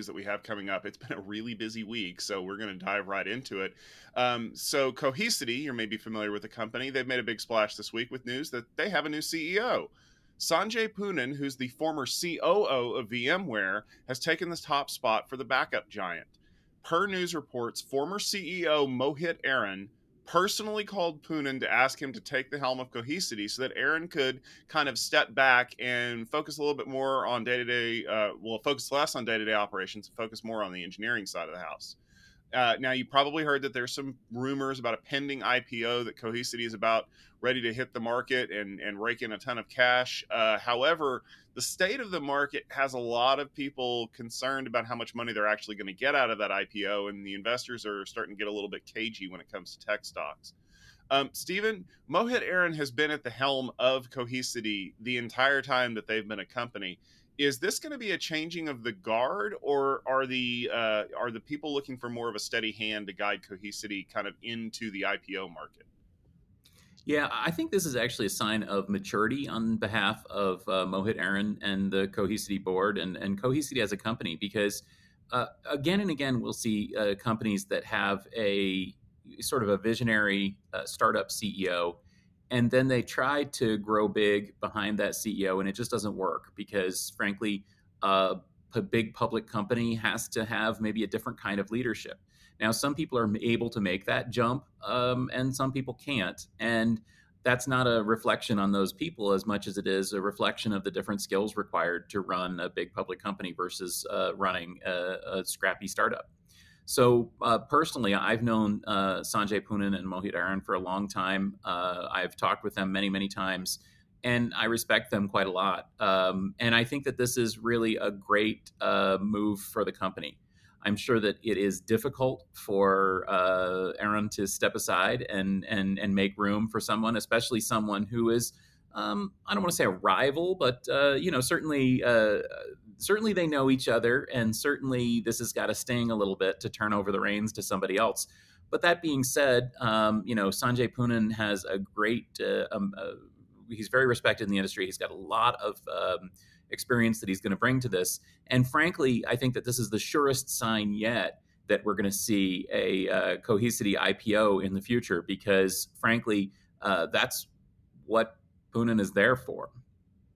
that we have coming up. It's been a really busy week, so we're going to dive right into it. So, Cohesity, you're maybe familiar with the company. They've made a big splash this week with news that they have a new CEO. Sanjay Poonen, who's the former COO of VMware, has taken the top spot for the backup giant. Per news reports, former CEO Mohit Aron personally called Poonen to ask him to take the helm of Cohesity so that Aron could kind of step back and focus a little bit more on day-to-day, focus less on day-to-day operations and focus more on the engineering side of the house. Now, you probably heard that there's some rumors about a pending IPO that Cohesity is about ready to hit the market and rake in a ton of cash. However, the state of the market has a lot of people concerned about how much money they're actually going to get out of that IPO, and the investors are starting to get a little bit cagey when it comes to tech stocks. Stephen, Mohit Aron has been at the helm of Cohesity the entire time that they've been a company. Is this going to be a changing of the guard, or are the people looking for more of a steady hand to guide Cohesity kind of into the IPO market? Yeah, I think this is actually a sign of maturity on behalf of Mohit Aron and the Cohesity board and Cohesity as a company, because again and again, we'll see companies that have a sort of a visionary startup CEO, and then they try to grow big behind that CEO, and it just doesn't work because, frankly, a big public company has to have maybe a different kind of leadership. Now, some people are able to make that jump, and some people can't. And that's not a reflection on those people as much as it is a reflection of the different skills required to run a big public company versus running a scrappy startup. So personally, I've known Sanjay Poonen and Mohit Aron for a long time. I've talked with them many, many times, and I respect them quite a lot. And I think that this is really a great move for the company. I'm sure that it is difficult for Aaron to step aside and make room for someone, especially someone who is, I don't want to say a rival, but certainly they know each other, and certainly this has got to sting a little bit to turn over the reins to somebody else. But that being said, Sanjay Poonen has a great. He's very respected in the industry. He's got a lot of experience that he's going to bring to this. And frankly, I think that this is the surest sign yet that we're going to see a Cohesity IPO in the future, because frankly, that's what Poonen is there for.